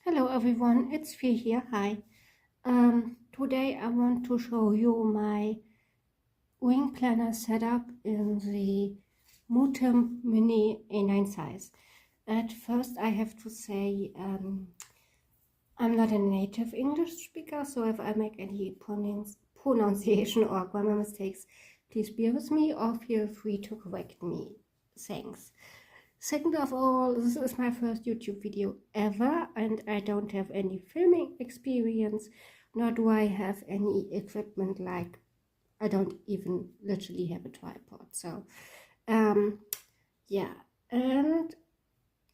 Hello everyone, it's Fee here. Hi. Today I want to show you my wing planner setup in the Moterm Mini A9 size. At first I have to say I'm not a native English speaker, so if I make any pronunciation or grammar mistakes, please bear with me or feel free to correct me. Thanks. Second of all, this is my first YouTube video ever, and I don't have any filming experience, nor do I have any equipment, like I don't even literally have a tripod. So, yeah, and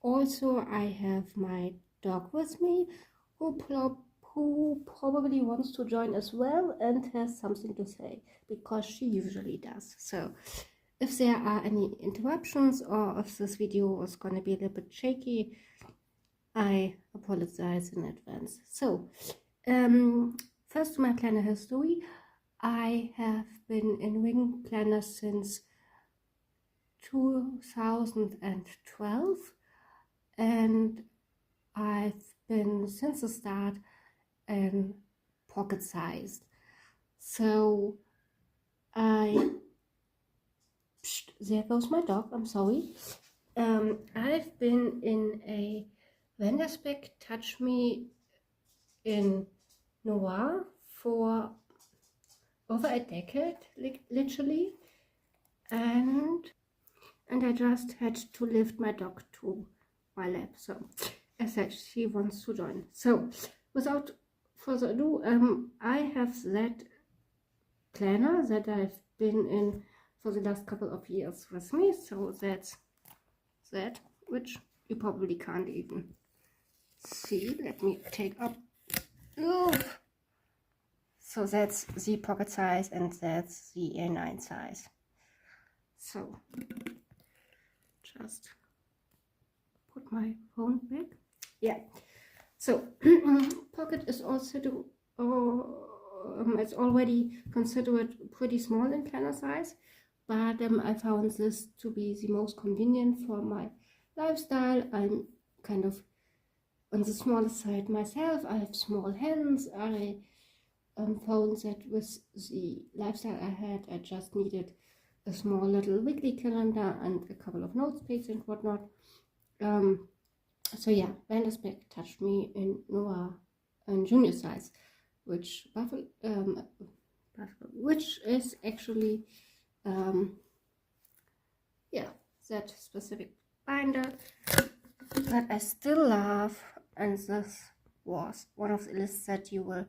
also I have my dog with me, who probably wants to join as well and has something to say, because she usually does. So if there are any interruptions or if this video is going to be a little bit shaky, I apologize in advance. So, first to my planner history. I have been in wing planner since 2012, and I've been since the start in pocket sized. So there goes my dog, I'm sorry. I've been in a Vanderspec Touch Me in Noir for over a decade, literally, and I just had to lift my dog to my lap. So as said, she wants to join. So without further ado, I have that planner that I've been in for the last couple of years with me. So that's that, which you probably can't even see. Let me take up. Oh. So that's the pocket size and that's the A9 size. So just put my phone back. Yeah. So pocket is also it's already considered pretty small in planner size, but I found this to be the most convenient for my lifestyle. I'm kind of on the smaller side myself. I have small hands. I found that with the lifestyle I had, I just needed a small little weekly calendar and a couple of notes pages and whatnot. So yeah, Vanderspec Touched Me in Noah and junior size, which is actually yeah, that specific binder that I still love, and this was one of the lists that you will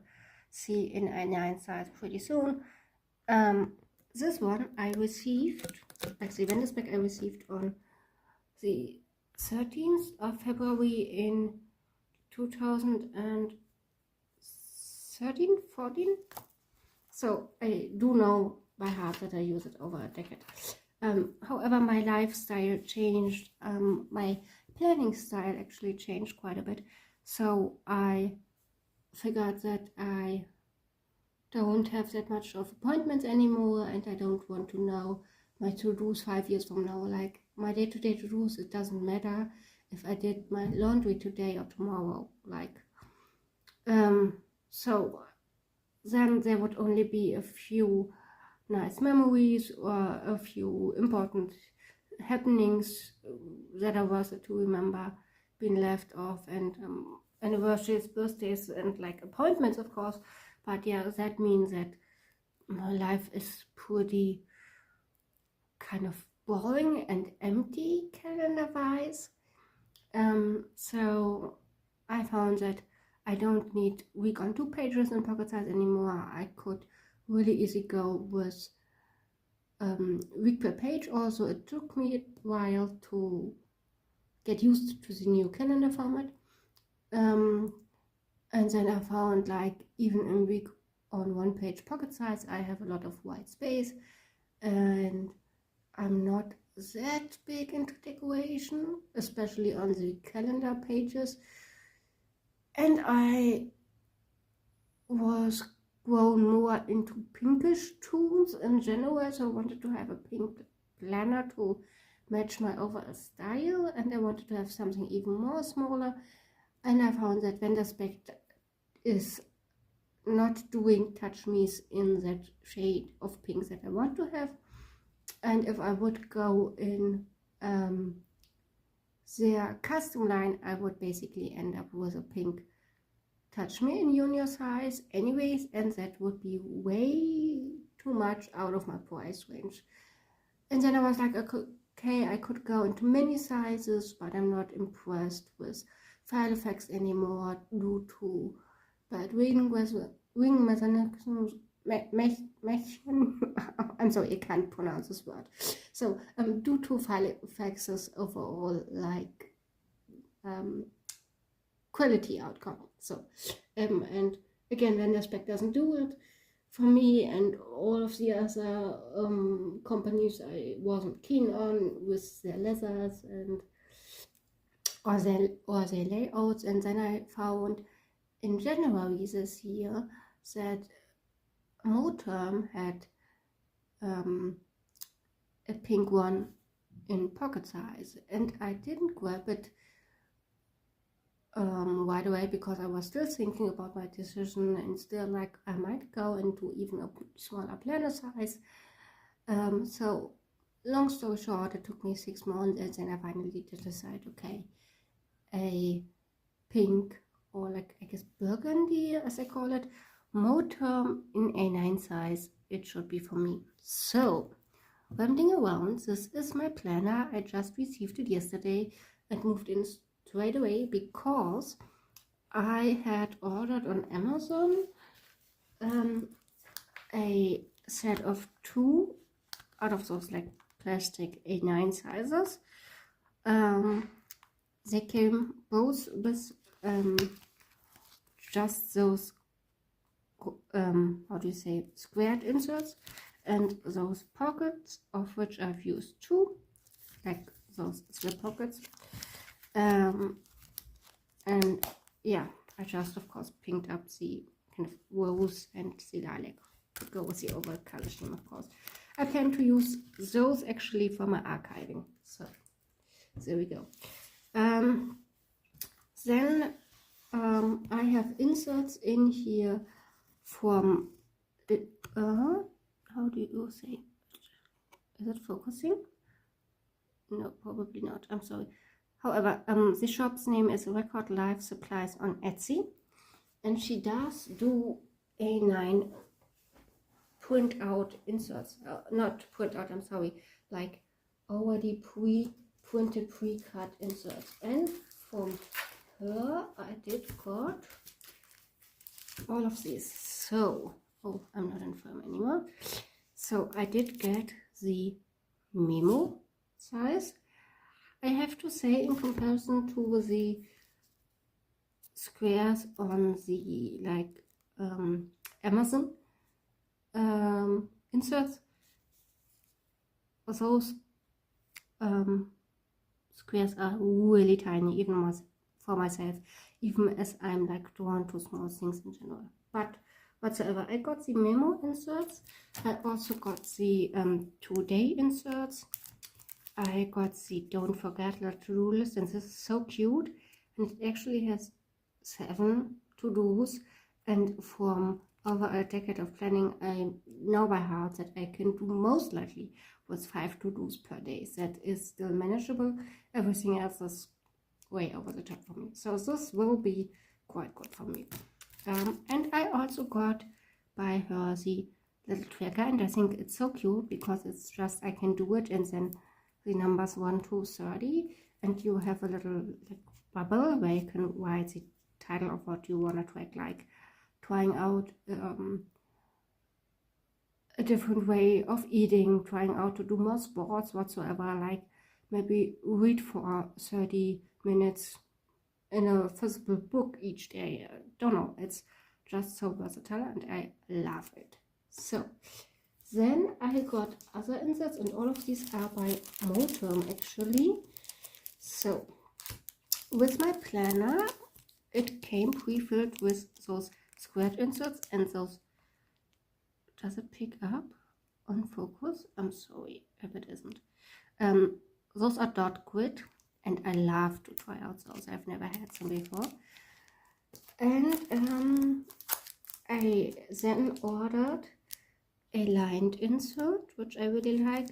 see in A9 size pretty soon. This one I received, actually Vanderspec I received on the 13th of February in 2013, 14. So I do know by heart that I use it over a decade. However, my lifestyle changed. My planning style actually changed quite a bit. So I figured that I don't have that much of appointments anymore, and I don't want to know my to-dos 5 years from now. Like my day-to-day to-dos, it doesn't matter if I did my laundry today or tomorrow. Like, so then there would only be a few nice memories or a few important happenings that are worth it to remember being left off, and anniversaries, birthdays, and like appointments, of course. But yeah, that means that my life is pretty kind of boring and empty calendar-wise. So I found that I don't need week on 2 pages in pocket size anymore. I could really easy go with week per page. Also, it took me a while to get used to the new calendar format. And then I found, like, even in week on 1 page pocket size, I have a lot of white space, and I'm not that big into decoration, especially on the calendar pages. And I was grown more into pinkish tones in general, so I wanted to have a pink planner to match my overall style, and I wanted to have something even more smaller. and I found that Vendaspec is not doing touch me's in that shade of pink that I want to have. And if I would go in their custom line, I would basically end up with a pink touch me in junior size anyways, and that would be way too much out of my price range. And then I was like, okay, I could go into mini sizes, but I'm not impressed with file effects anymore due to bad wing mechanisms. I'm sorry, I can't pronounce this word. So due to file effects overall, like quality outcome. So and again, Vendaspec doesn't do it for me, and all of the other companies I wasn't keen on with their leathers and or their layouts. And then I found in January this year that Moterm had a pink one in pocket size, and I didn't grab it right away because I was still thinking about my decision and still like I might go into even a smaller planner size. So long story short, it took me 6 months, and then I finally did decide, okay, a pink, or like I guess burgundy as I call it, Moterm in A9 size, it should be for me. So rambling around, this is my planner. I just received it yesterday and moved in straight away because I had ordered on Amazon a set of 2 out of those like plastic A9 sizes. They came both with just those how do you say, squared inserts, and those pockets, of which I've used 2, like those slip pockets. And yeah, I just of course pinked up the kind of rose and the lilac to go with the overall color scheme. Of course, I plan to use those actually for my archiving. So there we go. Then I have inserts in here from the how do you say, is it focusing? No, probably not, I'm sorry. However, the shop's name is Record Life Supplies on Etsy, and she does do A9 print out inserts, not print out, I'm sorry, like already pre-printed, pre-cut inserts. And from her I did got all of these. So, oh, I'm not in film anymore. So I did get the memo size. I have to say, in comparison to the squares on the like Amazon inserts, those squares are really tiny, even for myself, even as I'm like drawn to small things in general. But whatsoever, I got the memo inserts. I also got the today inserts. I got the don't forget the to-do list, and this is so cute, and it actually has 7 to-dos, and from over a decade of planning, I know by heart that I can do most likely with 5 to-dos per day. That is still manageable. Everything else is way over the top for me, so this will be quite good for me. And I also got by her the little tracker, and I think it's so cute because it's just, I can do it, and then the numbers 1 to 30, and you have a little like bubble where you can write the title of what you want to track, like trying out a different way of eating, trying out to do more sports whatsoever, like maybe read for 30 minutes in a physical book each day. Don't know, it's just so versatile and I love it. So then I got other inserts, and all of these are by Moterm actually. So with my planner, it came pre-filled with those squared inserts and those, does it pick up on focus? I'm sorry if it isn't. Those are dot grid, and I love to try out those. I've never had some before. And I then ordered a lined insert, which I really like,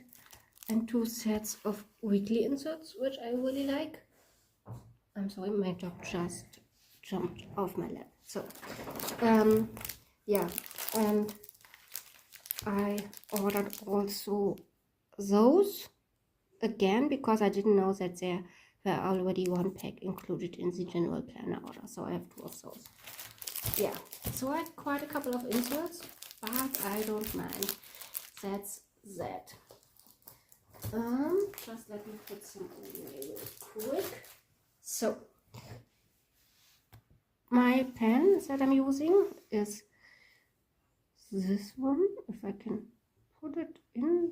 and 2 sets of weekly inserts, which I really like. I'm sorry, my dog just jumped off my lap. So, yeah, and I ordered also those again because I didn't know that there were already 1 pack included in the general planner order, so I have 2 of those. Yeah, so I had quite a couple of inserts, but I don't mind. That's that. Just let me put some away real quick. So my pen that I'm using is this one. If I can put it in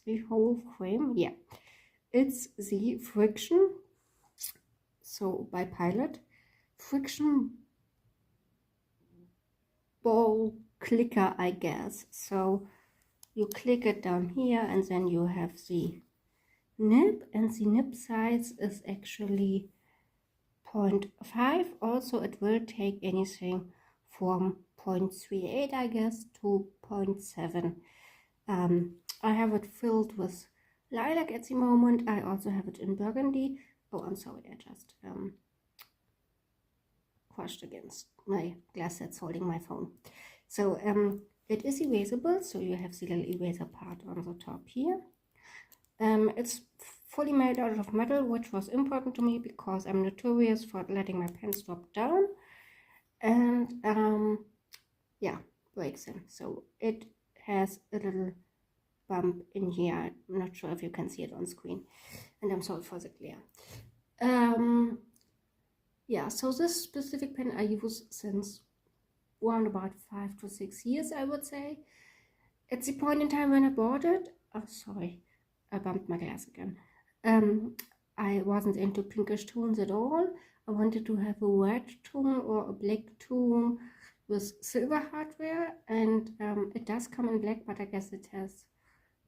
the whole frame, yeah, it's the Friction. So by Pilot, Friction ball clicker, I guess. So you click it down here, and then you have the nib, and the nib size is actually 0.5. Also, it will take anything from 0.38, I guess, to 0.7. I have it filled with lilac at the moment. I also have it in burgundy. Oh, I'm sorry, I just crushed against my glass that's holding my phone. So it is erasable, so you have the little eraser part on the top here. It's fully made out of metal, which was important to me because I'm notorious for letting my pens drop down and yeah, breaks them. So it has a little bump in here. I'm not sure if you can see it on screen, and I'm sorry for the glare. Yeah, so this specific pen I use since around about 5 to 6 years, I would say. At the point in time when I bought it, oh sorry, I bumped my glass again. I wasn't into pinkish tones at all. I wanted to have a red tone or a black tone with silver hardware, and it does come in black, but I guess it has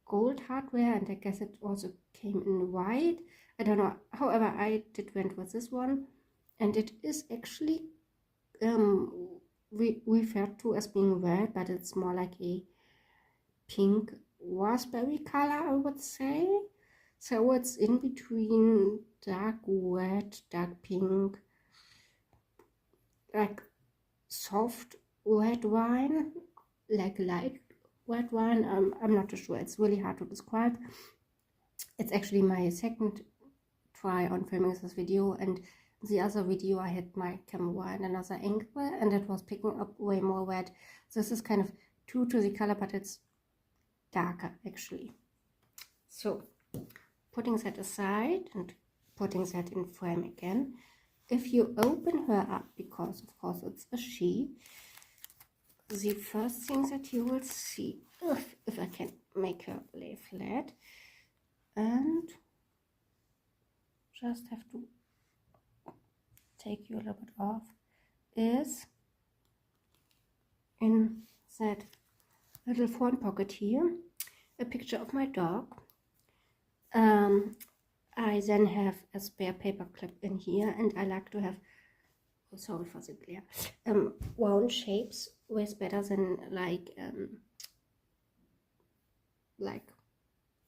gold hardware, and I guess it also came in white. I don't know. However, I went with this one, and it is actually referred to as being red, but it's more like a pink raspberry color, I would say. So it's in between dark red, dark pink, like soft red wine, like light red wine. I'm not too sure. It's really hard to describe. It's actually my second try on filming this video, and the other video I had my camera in another angle and it was picking up way more red. So this is kind of true to the color, but it's darker actually. So putting that aside and putting that in frame again, if you open her up, because of course it's a she, the first thing that you will see, if I can make her lay flat, and just have to take you a little bit off, is in that little front pocket here a picture of my dog. I then have a spare paper clip in here, and I like to have, oh, sorry for the glare, round shapes way better than like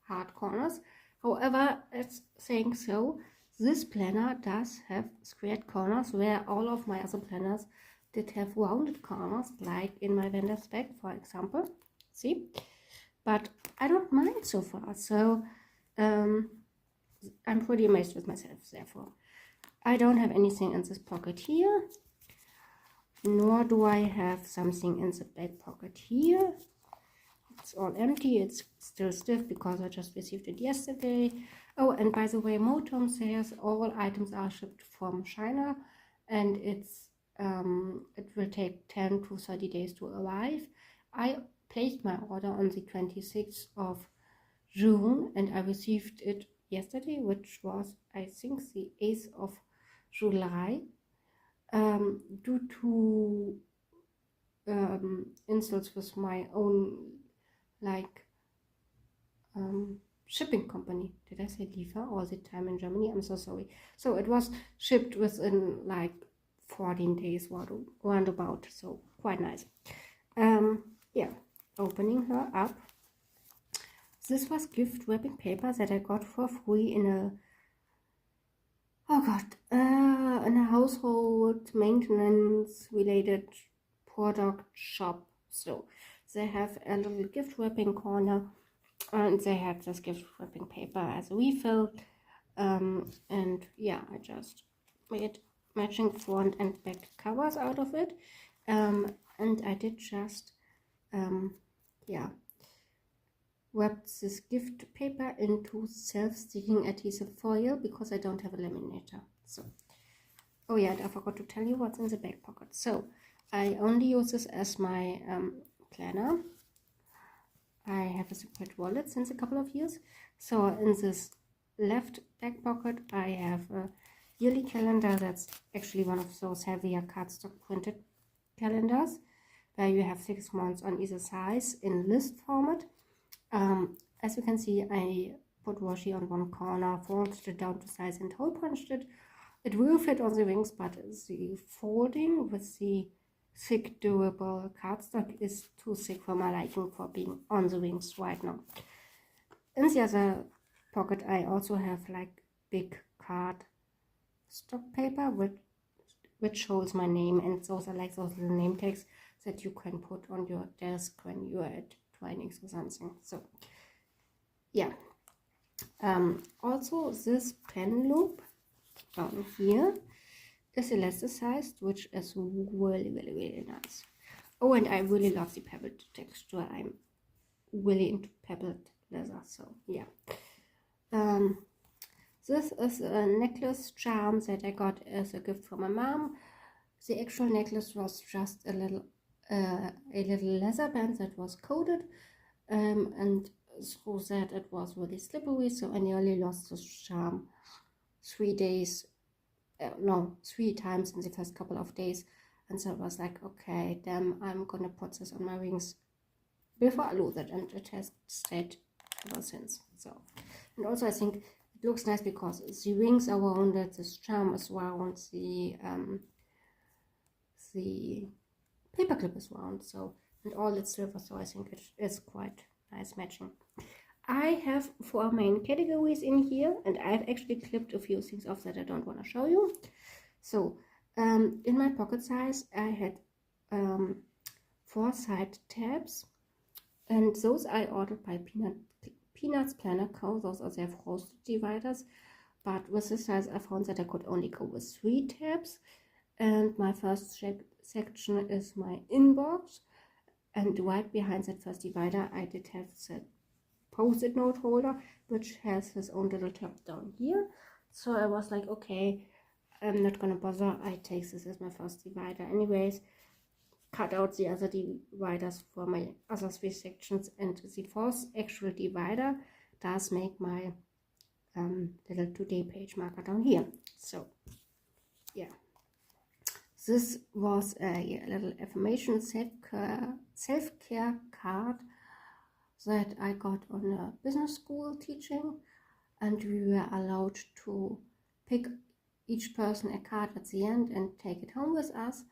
hard corners. However, it's saying so, this planner does have squared corners, where all of my other planners did have rounded corners, like in my vendor spec, for example. See? But I don't mind so far, so I'm pretty amazed with myself, therefore. I don't have anything in this pocket here, nor do I have something in the back pocket here. It's all empty. It's still stiff because I just received it yesterday. Oh, and by the way, Moterm says all items are shipped from China, and it's it will take 10 to 30 days to arrive. I placed my order on the 26th of June, and I received it yesterday, which was, I think, the 8th of July. Due to insults with my own, like, shipping company. Did I say Liefer or is it time in Germany? I'm so sorry. So it was shipped within like 14 days roundabout, so quite nice. Yeah, opening her up. This was gift wrapping paper that I got for free in a in a household maintenance related product shop. So they have a little gift wrapping corner, and they had this gift wrapping paper as a refill. And yeah, I just made matching front and back covers out of it. And I did just yeah, wrapped this gift paper into self-sticking adhesive foil because I don't have a laminator. So, oh yeah, and I forgot to tell you what's in the back pocket. So I only use this as my planner. I have a separate wallet since a couple of years. So in this left back pocket I have a yearly calendar. That's actually one of those heavier cardstock printed calendars where you have 6 months on either size in list format. As you can see, I put washi on one corner, folded it down to size and hole punched it. It will fit on the wings, but the folding with the thick durable cardstock is too thick for my liking for being on the wings right now. In the other pocket I also have like big card stock paper which holds my name, and those are like those little name tags that you can put on your desk when you are at trainings or something. So yeah, also this pen loop down here is elasticized, which is really nice. Oh, and I really love the pebbled texture. I'm really into pebbled leather, so yeah. This is a necklace charm that I got as a gift from my mom. The actual necklace was just a little leather band that was coated, and through that it was really slippery, so I nearly lost this charm 3 times in the first couple of days. And so I was like, okay, damn, I'm gonna put this on my rings before I lose it, and it has stayed ever since. So, and also I think it looks nice because the rings are rounded, this charm is round, the paperclip is round, so, and all it's silver, so I think it is quite nice matching. I have 4 main categories in here, and I've actually clipped a few things off that I don't want to show you. So in my pocket size I had 4 side tabs, and those I ordered by Peanuts Planner Co. Those are their frosted dividers, but with this size I found that I could only go with 3 tabs. And my first section is my inbox, and right behind that first divider I did have that post-it note holder which has his own little tab down here. So I was like, okay, I'm not gonna bother, I take this as my first divider anyways, cut out the other dividers for my other 3 sections, and the 4th actual divider does make my little today page marker down here. So yeah, this was a little affirmation self-care card that I got on a business school teaching, and we were allowed to pick each person a card at the end and take it home with us.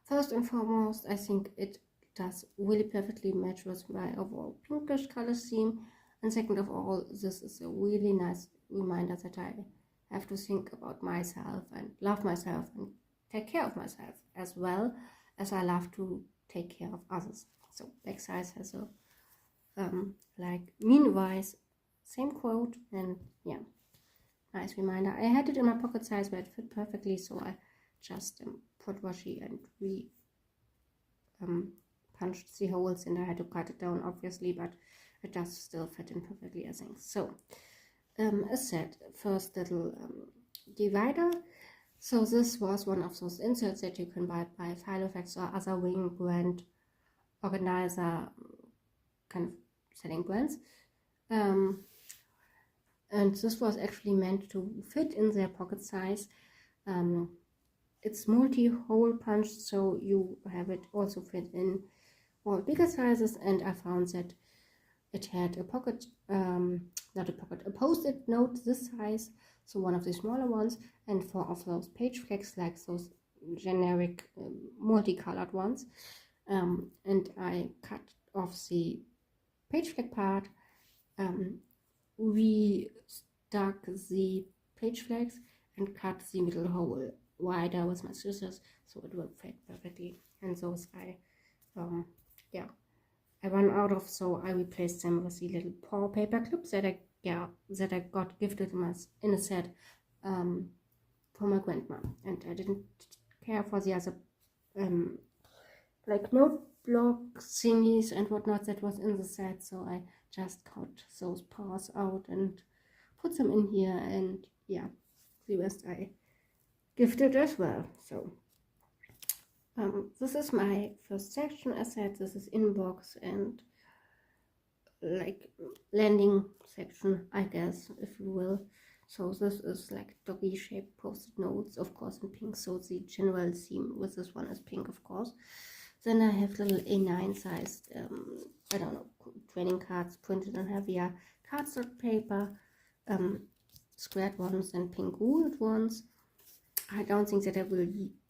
First and foremost, I think it does really perfectly match with my overall pinkish color scheme, and second of all, this is a really nice reminder that I have to think about myself and love myself and take care of myself, as well as I love to take care of others. So back size has a like meanwise same quote, and yeah, nice reminder. I had it in my pocket size where it fit perfectly, so I just put washi and punched the holes, and I had to cut it down obviously, but it does still fit in perfectly, I think. So as said, first little divider. So this was one of those inserts that you can buy by Filofax or other wing brand organizer kind of selling brands. And this was actually meant to fit in their pocket size. It's multi-hole punched, so you have it also fit in all bigger sizes, and I found that it had a pocket, not a pocket, a post-it note this size, so one of the smaller ones, and 4 of those page flags, like those generic multicolored ones. And I cut off the page flag part. We stuck the page flags and cut the middle hole wider with my scissors, so it will fit perfectly. And those I run out of, so I replaced them with the little paw paper clips that I got gifted in a set for my grandma, and I didn't care for the other like note block thingies and whatnot that was in the set, so I just cut those paws out and put them in here, and yeah, the rest I gifted as well. So this is my first section. As said, this is inbox and like landing section, I guess, if you will. So this is like doggy shaped post-it notes, of course in pink, so the general theme with this one is pink, of course. Then I have little A9-sized, I don't know, trading cards printed on heavier cardstock paper, squared ones and pink ruled ones. I don't think that I will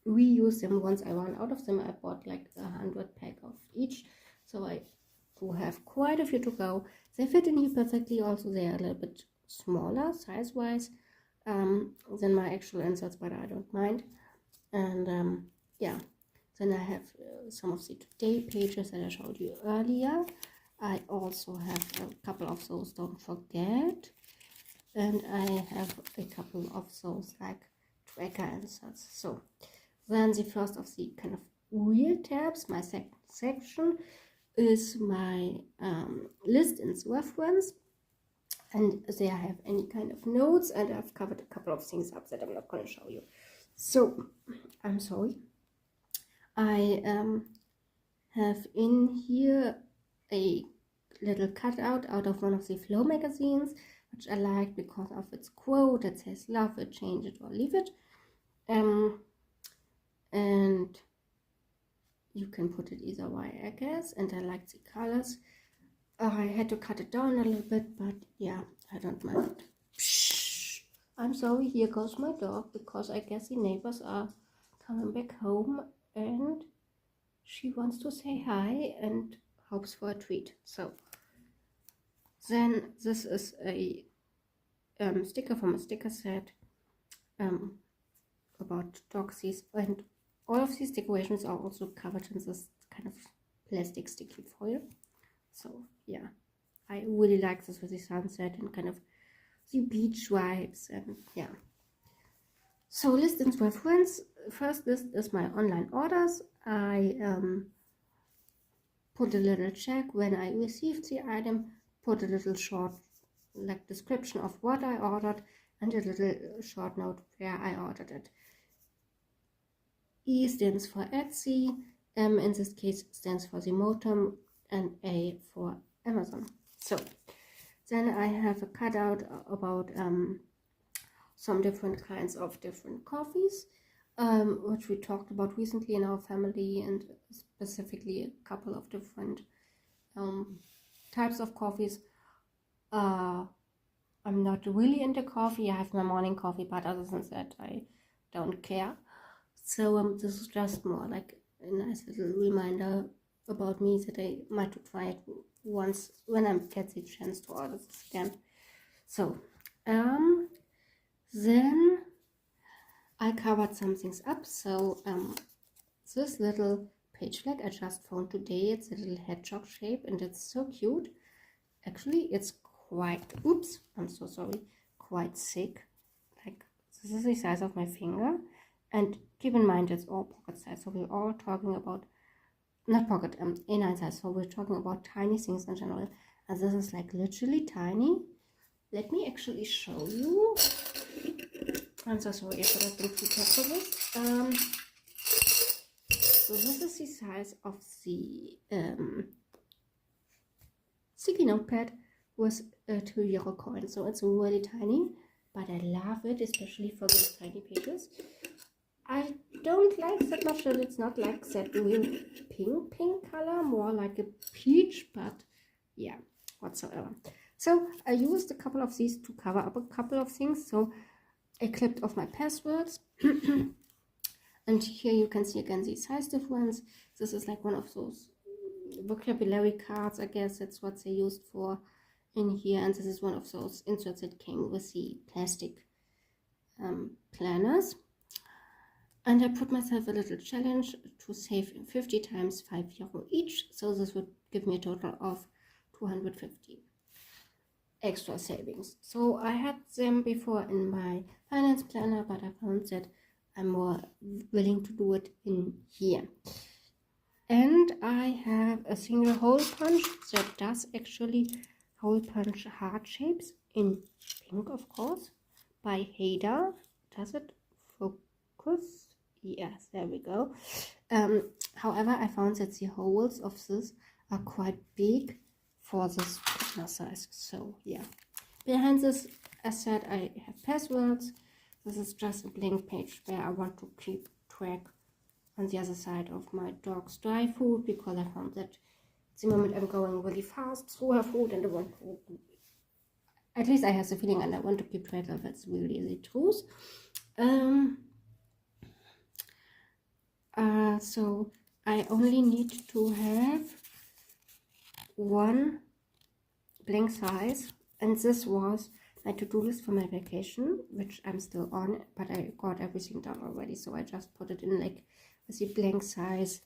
reuse them once I run out of them. I bought like 100 pack of each, so I do have quite a few to go. They fit in here perfectly. Also, they are a little bit smaller size-wise than my actual inserts, but I don't mind. And yeah, then I have some of the today pages that I showed you earlier. I also have a couple of those, don't forget. And I have a couple of those like tracker inserts. So then the first of the kind of real tabs, my second section, is my list and reference. And there I have any kind of notes, and I've covered a couple of things up that I'm not going to show you. So I'm sorry. I have in here a little cutout out of one of the Flow magazines, which I like because of its quote that says love it, change it, or leave it. And you can put it either way, I guess, and I like the colors. I had to cut it down a little bit, but yeah, I don't mind it. Psh, I'm sorry, here goes my dog, because I guess the neighbors are coming back home and she wants to say hi and hopes for a treat. So then this is a sticker from a sticker set about dogsies, and all of these decorations are also covered in this kind of plastic sticky foil. So yeah, I really like this with the sunset and kind of the beach vibes, and yeah. So list and reference. First list is my online orders. I put a little check when I received the item, put a little short like description of what I ordered, and a little short note where I ordered it. E stands for Etsy, M in this case stands for the Moterm, and A for Amazon. So then I have a cutout about some different kinds of different coffees, which we talked about recently in our family, and specifically a couple of different types of coffees. I'm not really into coffee. I have my morning coffee, but other than that, I don't care. So this is just more like a nice little reminder about me that I might try it once when I get the chance to order this again. So then I covered some things up. So this little page flag I just found today, it's a little hedgehog shape and it's so cute. Actually, it's quite, oops, I'm so sorry, quite thick. Like, this is the size of my finger. And keep in mind, it's all pocket size. So we're all talking about, not pocket, A9 size. So we're talking about tiny things in general. And this is like literally tiny. Let me actually show you. I'm so sorry, I should have been prepared for this. So this is the size of the sticky notepad with a €2 coin. So it's really tiny, but I love it, especially for those tiny pages. I don't like that much that it's not like that real pink color, more like a peach, but yeah. whatsoever. So I used a couple of these to cover up a couple of things. So I clipped off my passwords. And here you can see again the size difference. This is like one of those vocabulary cards, I guess that's what they used for in here. And this is one of those inserts that came with the plastic planners. And I put myself a little challenge to save 50 times €5 each. So this would give me a total of 250 extra savings. So I had them before in my finance planner, but I found that I'm more willing to do it in here. And I have a single hole punch that does actually hole punch heart shapes in pink, of course, by Hader. Does it focus? Yes, there we go. However, I found that the holes of this are quite big for this partner size. So yeah, behind this, as said, I have passwords. This is just a blank page where I want to keep track on the other side of my dog's dry food, because I found that at the moment I'm going really fast through her food and I want to, at least I have the feeling, and I want to keep track of it's really the truth. So I only need to have one blank size, and this was my to-do list for my vacation, which I'm still on, but I got everything done already, so I just put it in like with a blank size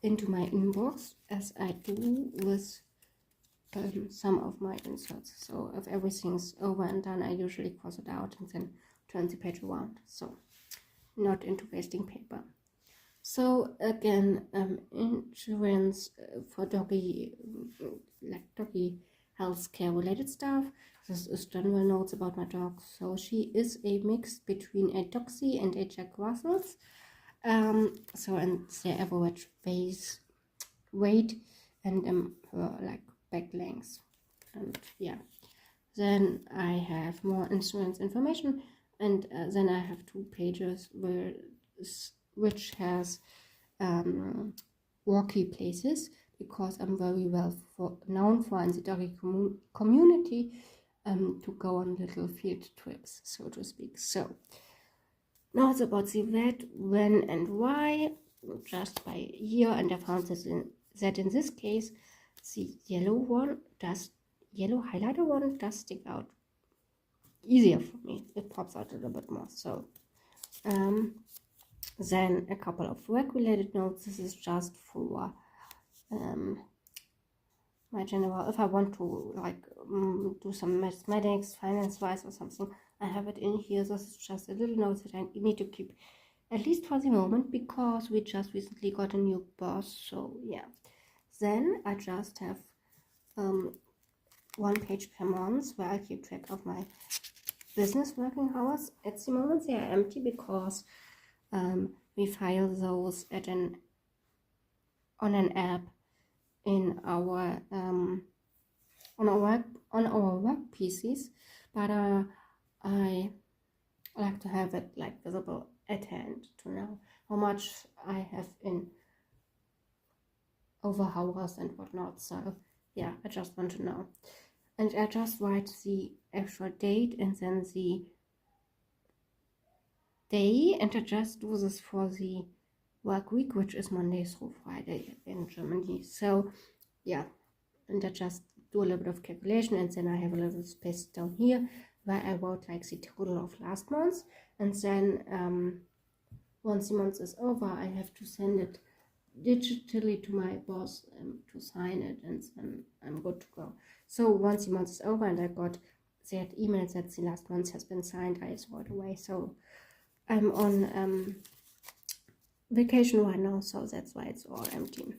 into my inbox, as I do with some of my inserts. So if everything's over and done, I usually cross it out and then turn the page around, so not into wasting paper. So again, insurance for doggy, like doggy health care related stuff. This is general notes about my dog. So she is a mix between a Doxy and a Jack Russells. So, and their average weight and her like back length. And yeah, then I have more insurance information, and then I have 2 pages which has walkie places, because I'm very well known for in the doggy community to go on little field trips, so to speak. So now it's about the vet, when and why, just by year, and I found that in this case the yellow highlighter one does stick out easier for me. It pops out a little bit more. So then a couple of work-related notes. This is just for my general, if I want to like do some mathematics, finance-wise or something, I have it in here. This is just a little note that I need to keep, at least for the moment, because we just recently got a new boss. So yeah, then I just have 1 page per month where I keep track of my business working hours. At the moment they are empty because we file those on an app in our on our work PCs, but I like to have it like visible at hand to know how much I have in over hours and whatnot. So yeah, I just want to know, and I just write the actual date and then the day, and I just do this for the work week, which is Monday through Friday in Germany. So yeah, and I just do a little bit of calculation, and then I have a little space down here where I wrote like the total of last month, and then once the month is over, I have to send it digitally to my boss to sign it, and then I'm good to go. So once the month is over and I got that email that the last month has been signed, I throw it away. So I'm on vacation right now, so that's why it's all empty.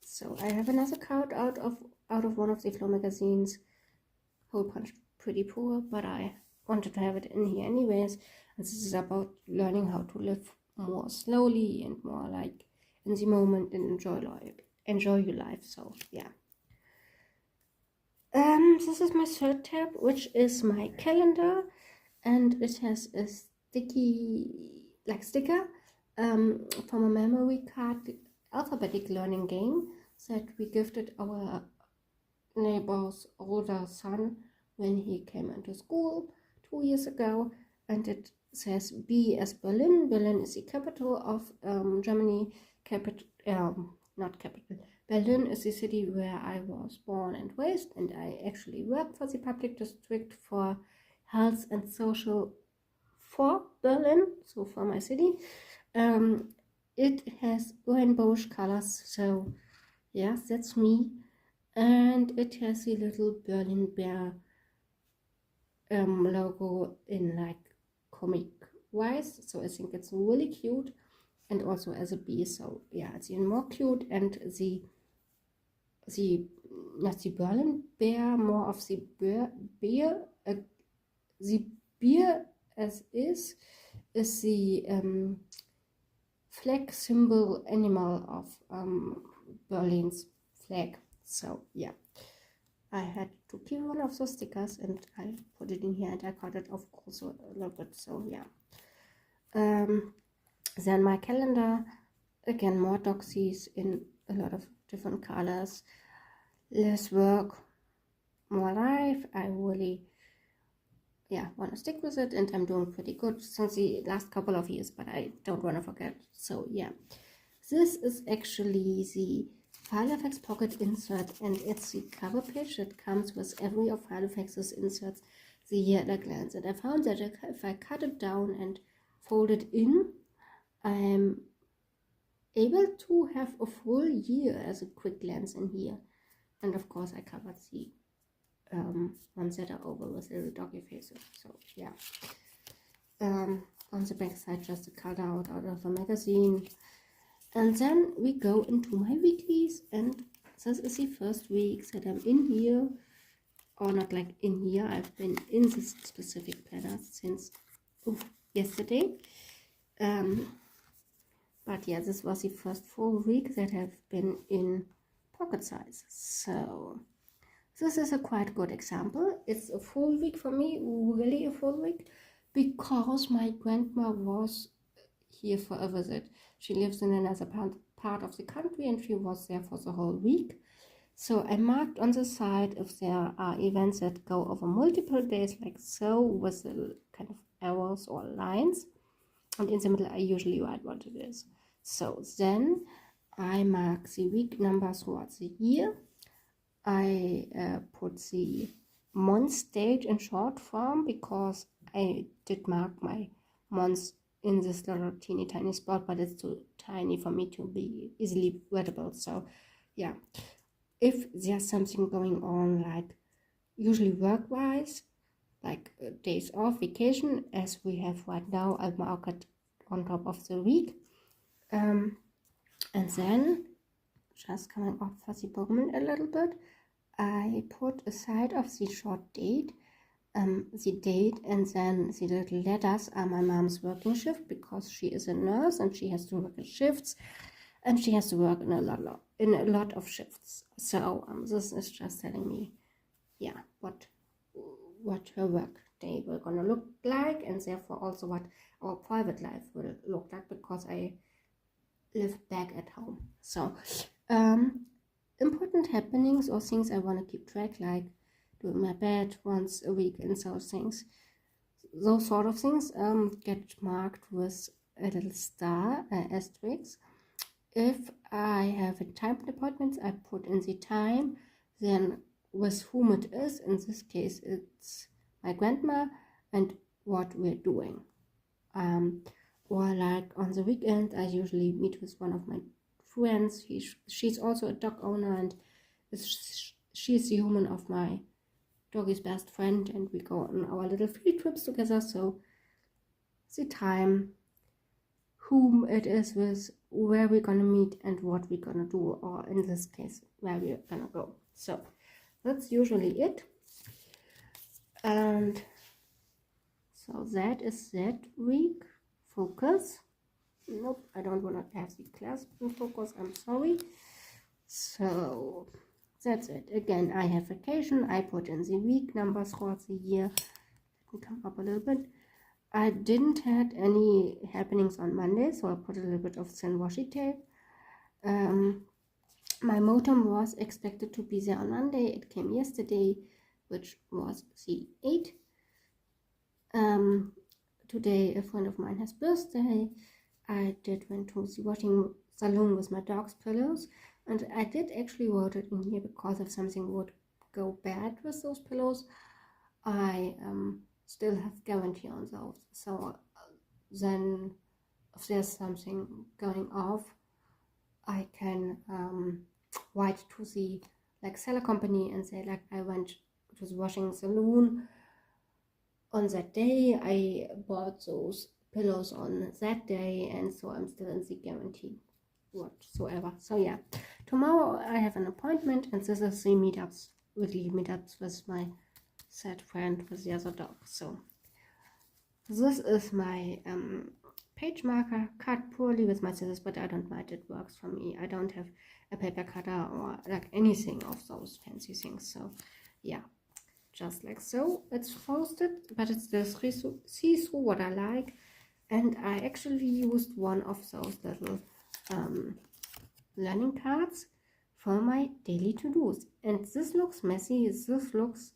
So I have another card out of one of the Flow magazines. Hole punch pretty poor, but I wanted to have it in here anyways. And this is about learning how to live more slowly and more like in the moment and enjoy your life. So yeah. This is my third tab, which is my calendar, and it has a sticker from a memory card alphabetic learning game that we gifted our neighbor's older son when he came into school 2 years ago, and it says B as Berlin. Berlin is the capital of Germany. Not capital. Berlin is the city where I was born and raised, and I actually work for the public district for health and social for Berlin, so for my city. It has rainbowish colors, so yes, that's me. And it has the little Berlin bear logo in like comic wise, so I think it's really cute. And also as a bee, so yeah, it's even more cute. And the not the Berlin bear, more of the beer, the beer as is the flag symbol animal of Berlin's flag. So yeah, I had to keep one of those stickers and I put it in here, and I cut it of course a little bit, so yeah. Then my calendar, again more doxies in a lot of different colors. Less work, more life. I really want to stick with it, and I'm doing pretty good since the last couple of years, but I don't want to forget. So yeah, this is actually the Filofax pocket insert, and it's the cover page that comes with every of Filofax's inserts, the year at a glance. And I found that if I cut it down and fold it in, I'm able to have a full year as a quick glance in here. And of course I covered the ones that are over with little doggy faces, so yeah. On the back side, just a cutout out of a magazine. And then we go into my weeklies, and this is the first week that I'm in here, or not like in here, I've been in this specific planner since yesterday. But yeah, this was the first full week that I've been in pocket size. So this is a quite good example. It's a full week for me, really a full week, because my grandma was here for a visit. She lives in another part of the country, and she was there for the whole week. So I marked on the side if there are events that go over multiple days, like so, with the kind of arrows or lines. And in the middle, I usually write what it is. So then I mark the week numbers throughout the year. I put the month date in short form because I did mark my months in this little teeny tiny spot, but it's too tiny for me to be easily readable. So yeah, if there's something going on, like usually work-wise, like days off, vacation, as we have right now, I'll mark it on top of the week. And then, just coming off fuzzy Bowman a little bit, I put aside of the short date, the date, and then the little letters are my mom's working shift, because she is a nurse and she has to work in shifts, and she has to work in a lot of shifts. So this is just telling me, yeah, what her work day will gonna look like, and therefore also what our private life will look like, because I live back at home. So important happenings or things I want to keep track, like doing my bed once a week and those sort of things, get marked with a little star, asterisk. If I have a time appointment, I put in the time, then with whom it is. In this case, it's my grandma, and what we're doing. Or like on the weekend, I usually meet with one of my friends. She's also a dog owner, and she's the human of my doggy's best friend, and we go on our little field trips together. So the time, whom it is with, where we're gonna meet, and what we're gonna do, or in this case, where we're gonna go. So that's usually it. And so that is that week. Focus. Nope, I don't want to have the clasp in focus, I'm sorry. So that's it. Again, I have vacation. I put in the week numbers for the year. Let me come up a little bit. I didn't have any happenings on Monday, so I put a little bit of thin washi tape. My Moterm was expected to be there on Monday. It came yesterday, which was the 8th. Today a friend of mine has birthday. I did went to the washing salon with my dog's pillows, and I did actually wrote it in here because if something would go bad with those pillows, I still have guarantee on those. So then if there's something going off, I can write to the seller company and say I went to the washing salon on that day, I bought those pillows on that day, and so I'm still in the guarantee whatsoever. So yeah, tomorrow I have an appointment, and this is the weekly meetups with my sad friend with the other dog. So this is my page marker, cut poorly with my scissors, but I don't mind, it works for me. I don't have a paper cutter or anything of those fancy things. So yeah, just like so, it's frosted, but it's still see-through, what I like. And I actually used one of those little learning cards for my daily to-dos. And this looks messy, this looks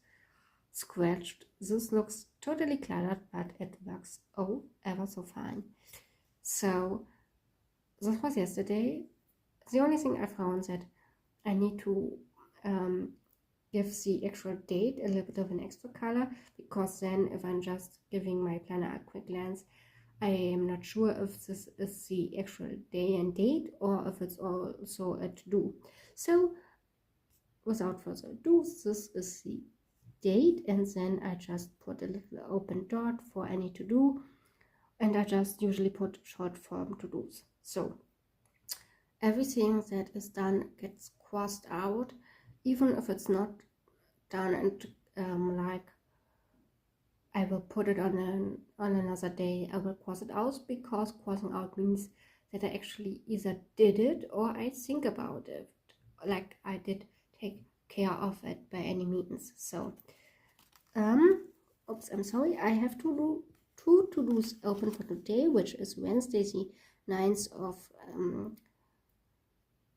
scratched, this looks totally cluttered, but it works ever so fine. So this was yesterday. The only thing I found that I need to give the actual date a little bit of an extra color, because then if I'm just giving my planner a quick glance, I am not sure if this is the actual day and date or if it's also a to-do. So without further ado, this is the date, and then I just put a little open dot for any to-do, and I just usually put short form to-dos. So everything that is done gets crossed out, even if it's not done, and I will put it on another day. I will cross it out, because crossing out means that I actually either did it or I think about it, like I did take care of it by any means. So oops, I'm sorry, I have to do two to-dos open for today, which is Wednesday the 9th of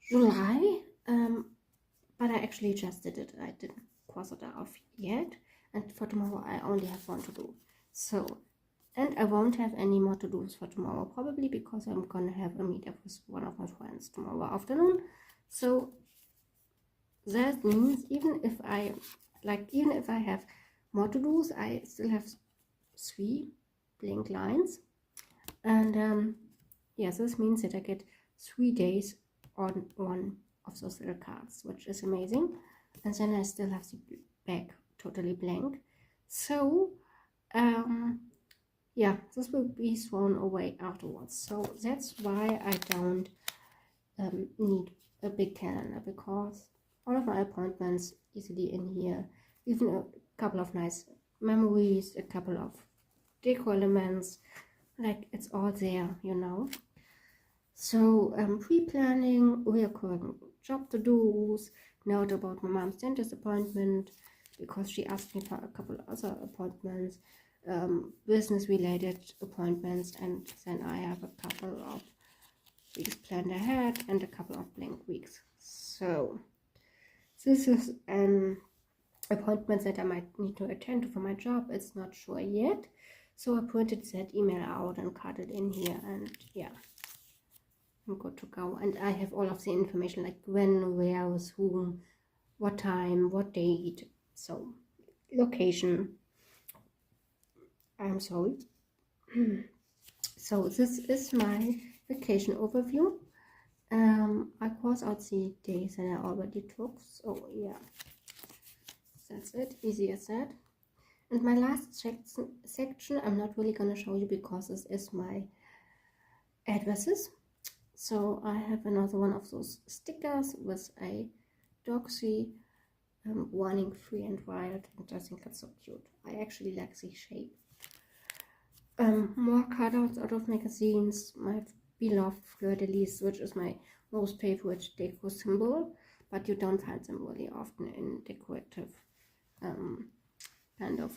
July, but I actually just did it. I didn't cross it off yet, and for tomorrow I only have one to do. So, and I won't have any more to do's for tomorrow, probably because I'm gonna have a meetup with one of my friends tomorrow afternoon. So that means even if I have more to do's, I still have 3 blank lines, and yes, this means that I get 3 days on one of those little cards, which is amazing. And then I still have the back totally blank. So yeah, this will be thrown away afterwards. So that's why I don't need a big calendar, because all of my appointments easily in here, even a couple of nice memories, a couple of deco elements, it's all there, So pre-planning, recurring job to-dos, note about my mom's dentist appointment, because she asked me for a couple of other appointments, business-related appointments, and then I have a couple of weeks planned ahead and a couple of blank weeks. So this is an appointment that I might need to attend to for my job. It's not sure yet. So I printed that email out and cut it in here, and yeah, I'm good to go. And I have all of the information, like when, where, with whom, what time, what date, so location. I'm sorry. So this is my vacation overview. I cross out the days that I already took. So yeah, that's it, easy as that. And my last section I'm not really gonna show you, because this is my addresses. So I have another one of those stickers with a doxy warning free and wild, and I think that's so cute. I actually like the shape. More cutouts out of magazines, my beloved fleur-de-lis, which is my most favorite deco symbol, but you don't find them really often in decorative kind of,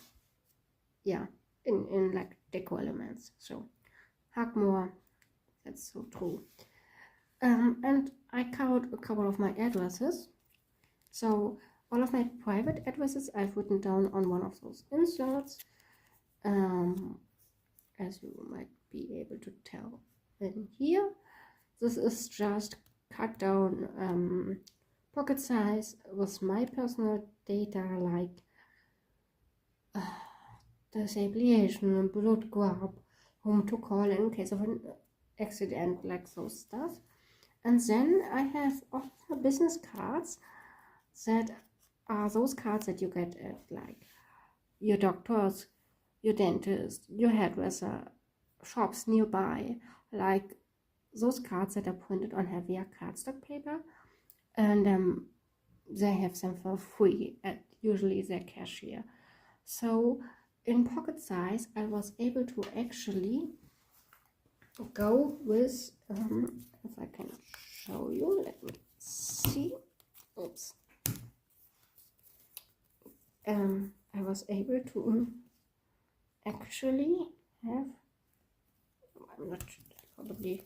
yeah, in deco elements. So hug more, that's so true. And I covered a couple of my addresses. So all of my private addresses I've written down on one of those inserts, as you might be able to tell in here. This is just cut down pocket size with my personal data, like disabiliation, blood group, whom to call in case of an accident, like those stuff. And then I have all the business cards that are those cards that you get at like your doctors, your dentist, your hairdresser, shops nearby, like those cards that are printed on heavier cardstock paper, and they have them for free at usually their cashier. So in pocket size I was able to actually go with, if I can show you, let me see, oops, I was able to actually have, I'm not sure, probably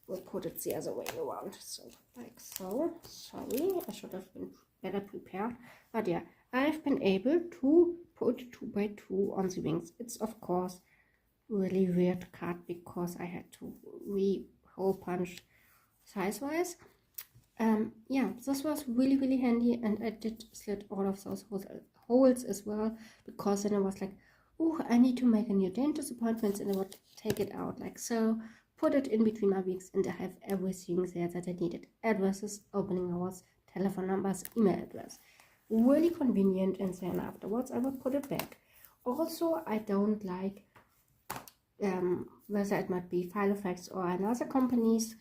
will put it the other way around, so like so. Sorry, I should have been better prepared, but yeah, I've been able to put 2x2 on the wings. It's of course really weird card because I had to re-hole punch size wise. Yeah, this was really handy, and I did slit all of those holes as well, because then I was like, oh, I need to make a new dentist appointment, and I would take it out like so, put it in between my weeks, and I have everything there that I needed: addresses, opening hours, telephone numbers, email address. Really convenient. And then afterwards I would put it back. Also, I don't like, whether it might be Filofax or another company's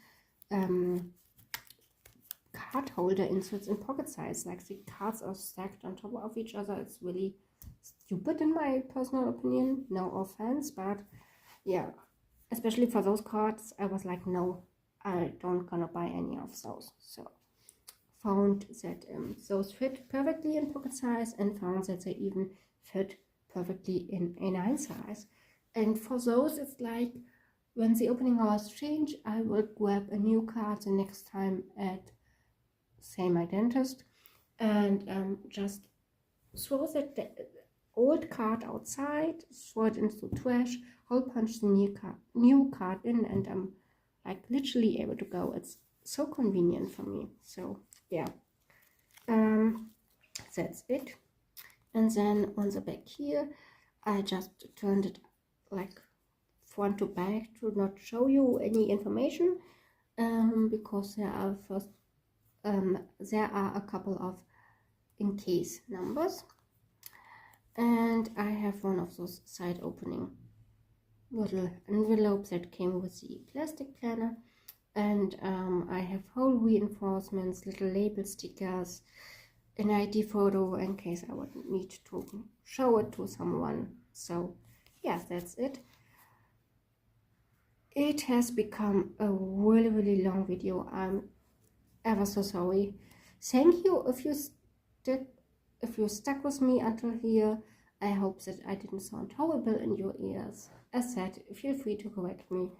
card holder inserts in pocket size, like the cards are stacked on top of each other. It's really stupid in my personal opinion, no offense, but yeah, especially for those cards I was like, no, I don't gonna buy any of those. So found that those fit perfectly in pocket size, and found that they even fit perfectly in A9 size. And for those, it's like, when the opening hours change, I will grab a new card the next time at, say, my dentist, and just throw that old card outside, throw it into the trash, hole punch the new card in, and I'm like literally able to go. It's so convenient for me. So yeah, that's it. And then on the back here, I just turned it like front to back to not show you any information, because there are a couple of in case numbers, and I have one of those side opening little envelopes that came with the plastic planner, and I have hole reinforcements, little label stickers, an ID photo in case I would need to show it to someone. So yeah, that's it. It has become a really long video. I'm ever so sorry. Thank you if you stuck with me until here. I hope that I didn't sound horrible in your ears. As said, feel free to correct me.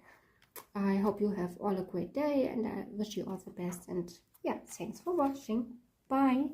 I hope you have all a great day, and I wish you all the best. And yeah, thanks for watching. Bye.